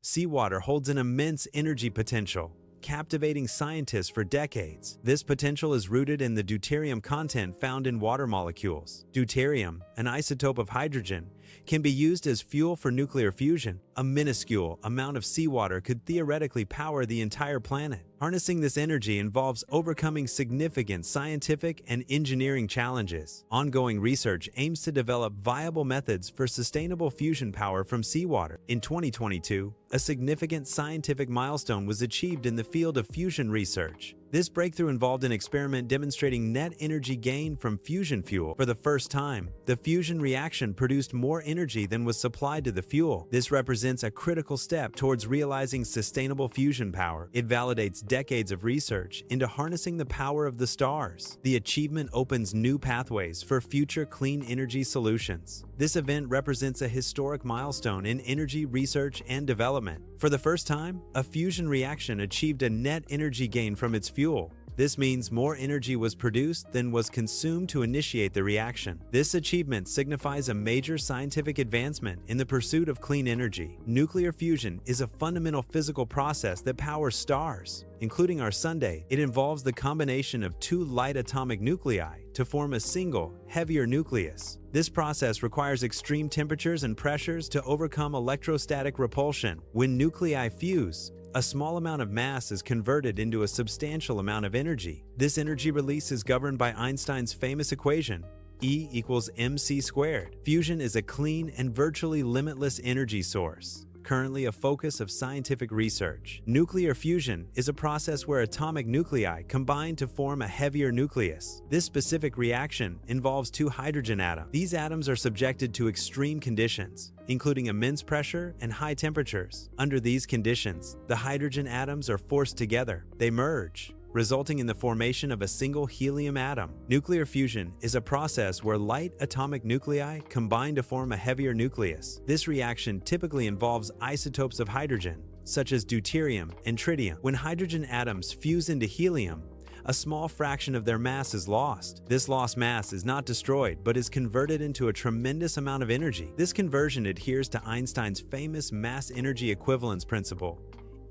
Seawater holds an immense energy potential, captivating scientists for decades. This potential is rooted in the deuterium content found in water molecules. Deuterium, an isotope of hydrogen, can be used as fuel for nuclear fusion. A minuscule amount of seawater could theoretically power the entire planet. Harnessing this energy involves overcoming significant scientific and engineering challenges. Ongoing research aims to develop viable methods for sustainable fusion power from seawater. In 2022, a significant scientific milestone was achieved in the field of fusion research. This breakthrough involved an experiment demonstrating net energy gain from fusion fuel. For the first time, the fusion reaction produced more energy than was supplied to the fuel. This represents a critical step towards realizing sustainable fusion power. It validates decades of research into harnessing the power of the stars. The achievement opens new pathways for future clean energy solutions. This event represents a historic milestone in energy research and development. For the first time, a fusion reaction achieved a net energy gain from its fuel. This means more energy was produced than was consumed to initiate the reaction. This achievement signifies a major scientific advancement in the pursuit of clean energy. Nuclear fusion is a fundamental physical process that powers stars, including our Sun. It involves the combination of two light atomic nuclei to form a single, heavier nucleus. This process requires extreme temperatures and pressures to overcome electrostatic repulsion. When nuclei fuse, a small amount of mass is converted into a substantial amount of energy. This energy release is governed by Einstein's famous equation, E equals mc squared. Fusion is a clean and virtually limitless energy source, currently a focus of scientific research. Nuclear fusion is a process where atomic nuclei combine to form a heavier nucleus. This specific reaction involves two hydrogen atoms. These atoms are subjected to extreme conditions, including immense pressure and high temperatures. Under these conditions, the hydrogen atoms are forced together. They merge, resulting in the formation of a single helium atom. Nuclear fusion is a process where light atomic nuclei combine to form a heavier nucleus. This reaction typically involves isotopes of hydrogen, such as deuterium and tritium. When hydrogen atoms fuse into helium, a small fraction of their mass is lost. This lost mass is not destroyed, but is converted into a tremendous amount of energy. This conversion adheres to Einstein's famous mass-energy equivalence principle,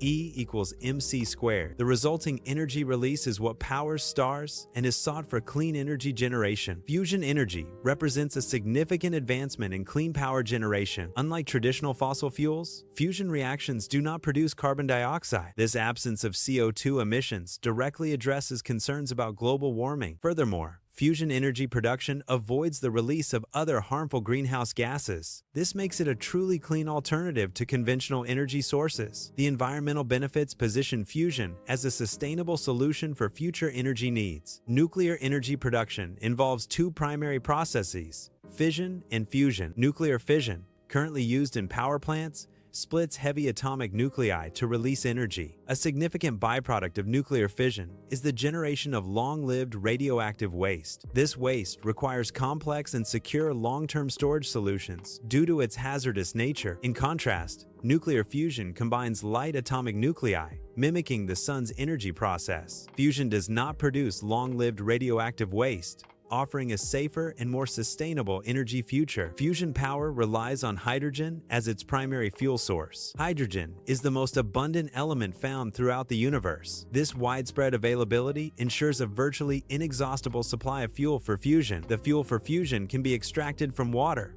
E equals mc squared. The resulting energy release is what powers stars and is sought for clean energy generation. Fusion energy represents a significant advancement in clean power generation. Unlike traditional fossil fuels, fusion reactions do not produce carbon dioxide. This absence of CO2 emissions directly addresses concerns about global warming. Furthermore, fusion energy production avoids the release of other harmful greenhouse gases. This makes it a truly clean alternative to conventional energy sources. The environmental benefits position fusion as a sustainable solution for future energy needs. Nuclear energy production involves two primary processes: fission and fusion. Nuclear fission, currently used in power plants, splits heavy atomic nuclei to release energy. A significant byproduct of nuclear fission is the generation of long-lived radioactive waste. This waste requires complex and secure long-term storage solutions due to its hazardous nature. In contrast, nuclear fusion combines light atomic nuclei, mimicking the sun's energy process. Fusion does not produce long-lived radioactive waste, offering a safer and more sustainable energy future. Fusion power relies on hydrogen as its primary fuel source. Hydrogen is the most abundant element found throughout the universe. This widespread availability ensures a virtually inexhaustible supply of fuel for fusion. The fuel for fusion can be extracted from water,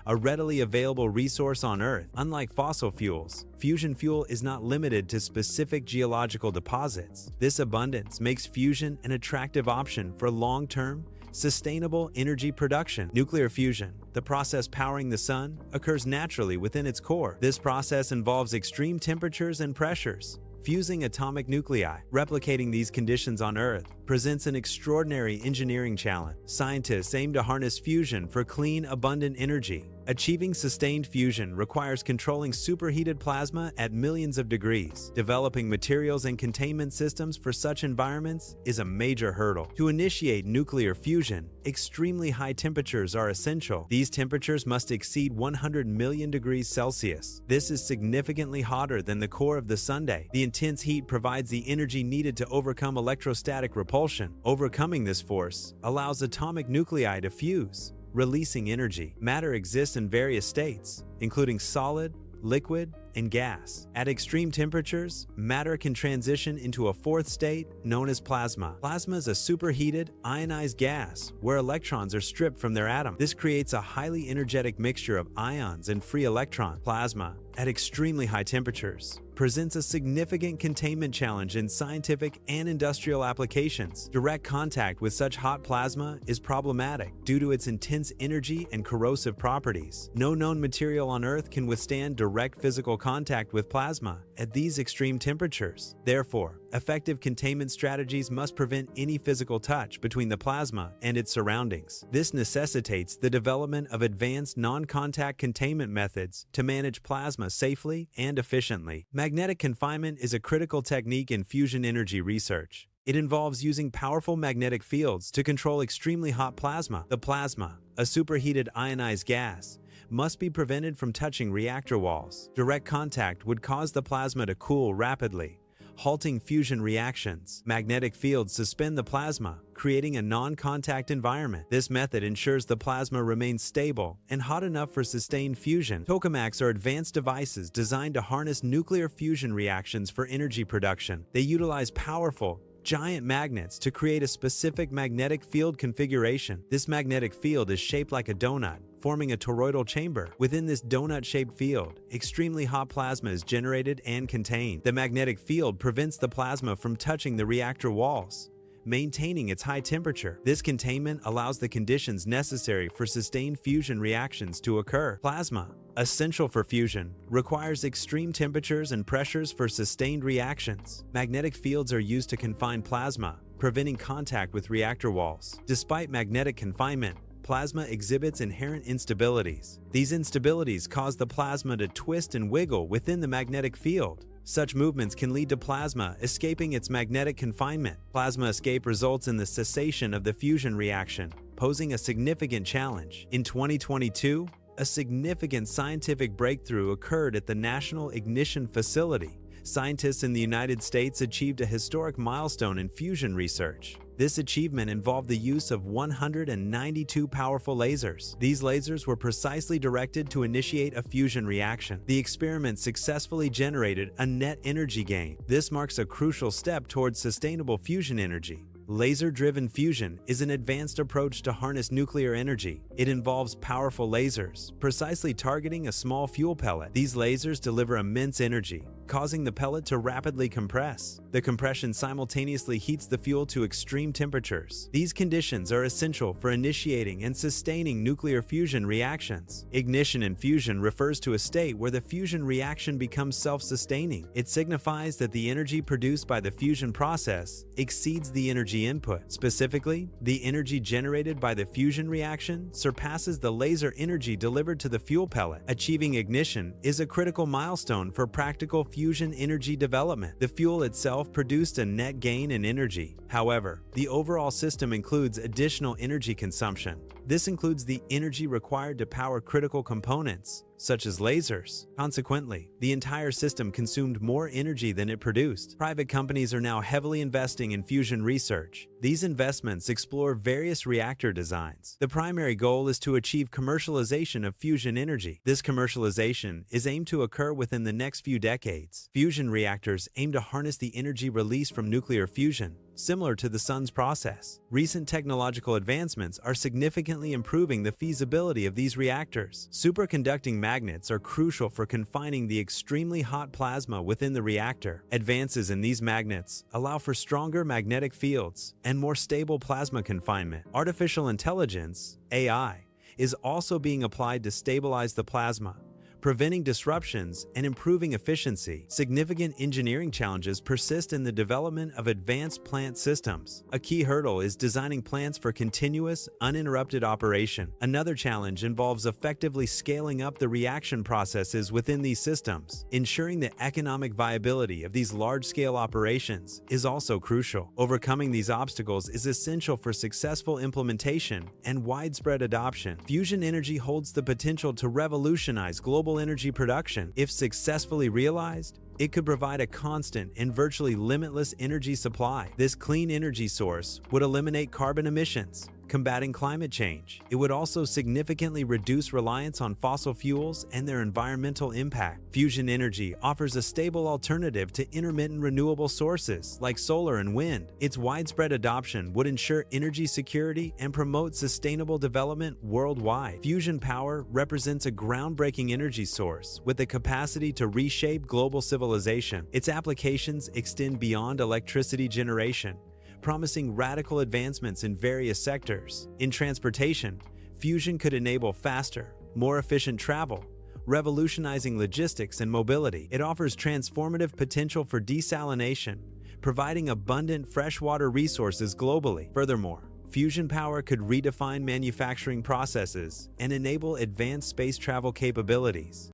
a readily available resource on Earth. Unlike fossil fuels, fusion fuel is not limited to specific geological deposits. This abundance makes fusion an attractive option for long-term, sustainable energy production. Nuclear fusion, the process powering the sun, occurs naturally within its core. This process involves extreme temperatures and pressures, fusing atomic nuclei. Replicating these conditions on Earth presents an extraordinary engineering challenge. Scientists aim to harness fusion for clean, abundant energy. Achieving sustained fusion requires controlling superheated plasma at millions of degrees. Developing materials and containment systems for such environments is a major hurdle. To initiate nuclear fusion, extremely high temperatures are essential. These temperatures must exceed 100 million degrees Celsius. This is significantly hotter than the core of the Sun. The intense heat provides the energy needed to overcome electrostatic repulsion. Overcoming this force allows atomic nuclei to fuse, releasing energy. Matter exists in various states, including solid, liquid, and gas. At extreme temperatures, matter can transition into a fourth state known as plasma. Plasma is a superheated, ionized gas where electrons are stripped from their atom. This creates a highly energetic mixture of ions and free electrons. Plasma, at extremely high temperatures, presents a significant containment challenge in scientific and industrial applications. Direct contact with such hot plasma is problematic due to its intense energy and corrosive properties. No known material on Earth can withstand direct physical contact with plasma at these extreme temperatures. Therefore, effective containment strategies must prevent any physical touch between the plasma and its surroundings. This necessitates the development of advanced non-contact containment methods to manage plasma safely and efficiently. Magnetic confinement is a critical technique in fusion energy research. It involves using powerful magnetic fields to control extremely hot plasma. The plasma, a superheated ionized gas, must be prevented from touching reactor walls. Direct contact would cause the plasma to cool rapidly, halting fusion reactions. Magnetic fields suspend the plasma, creating a non-contact environment. This method ensures the plasma remains stable and hot enough for sustained fusion. Tokamaks are advanced devices designed to harness nuclear fusion reactions for energy production. They utilize powerful, giant magnets to create a specific magnetic field configuration. This magnetic field is shaped like a donut, forming a toroidal chamber. Within this donut-shaped field, extremely hot plasma is generated and contained. The magnetic field prevents the plasma from touching the reactor walls, maintaining its high temperature. This containment allows the conditions necessary for sustained fusion reactions to occur. Plasma, essential for fusion, requires extreme temperatures and pressures for sustained reactions. Magnetic fields are used to confine plasma, preventing contact with reactor walls. Despite magnetic confinement, plasma exhibits inherent instabilities. These instabilities cause the plasma to twist and wiggle within the magnetic field. Such movements can lead to plasma escaping its magnetic confinement. Plasma escape results in the cessation of the fusion reaction, posing a significant challenge. In 2022, a significant scientific breakthrough occurred at the National Ignition Facility. Scientists in the United States achieved a historic milestone in fusion research. This achievement involved the use of 192 powerful lasers. These lasers were precisely directed to initiate a fusion reaction. The experiment successfully generated a net energy gain. This marks a crucial step towards sustainable fusion energy. Laser-driven fusion is an advanced approach to harness nuclear energy. It involves powerful lasers, precisely targeting a small fuel pellet. These lasers deliver immense energy, causing the pellet to rapidly compress. The compression simultaneously heats the fuel to extreme temperatures. These conditions are essential for initiating and sustaining nuclear fusion reactions. Ignition in fusion refers to a state where the fusion reaction becomes self-sustaining. It signifies that the energy produced by the fusion process exceeds the energy input. Specifically, the energy generated by the fusion reaction surpasses the laser energy delivered to the fuel pellet. Achieving ignition is a critical milestone for practical fusion energy development. The fuel itself produced a net gain in energy. However, the overall system includes additional energy consumption. This includes the energy required to power critical components, such as lasers. Consequently, the entire system consumed more energy than it produced. Private companies are now heavily investing in fusion research. These investments explore various reactor designs. The primary goal is to achieve commercialization of fusion energy. This commercialization is aimed to occur within the next few decades. Fusion reactors aim to harness the energy released from nuclear fusion, similar to the sun's process. Recent technological advancements are significantly improving the feasibility of these reactors. Superconducting magnets are crucial for confining the extremely hot plasma within the reactor. Advances in these magnets allow for stronger magnetic fields and more stable plasma confinement. Artificial intelligence, AI, is also being applied to stabilize the plasma, preventing disruptions and improving efficiency. Significant engineering challenges persist in the development of advanced plant systems. A key hurdle is designing plants for continuous, uninterrupted operation. Another challenge involves effectively scaling up the reaction processes within these systems. Ensuring the economic viability of these large-scale operations is also crucial. Overcoming these obstacles is essential for successful implementation and widespread adoption. Fusion energy holds the potential to revolutionize global energy production. If successfully realized, it could provide a constant and virtually limitless energy supply. This clean energy source would eliminate carbon emissions, combating climate change. It would also significantly reduce reliance on fossil fuels and their environmental impact. Fusion energy offers a stable alternative to intermittent renewable sources like solar and wind. Its widespread adoption would ensure energy security and promote sustainable development worldwide. Fusion power represents a groundbreaking energy source with the capacity to reshape global civilization. Its applications extend beyond electricity generation, promising radical advancements in various sectors. In transportation, fusion could enable faster, more efficient travel, revolutionizing logistics and mobility. It offers transformative potential for desalination, providing abundant freshwater resources globally. Furthermore, fusion power could redefine manufacturing processes and enable advanced space travel capabilities.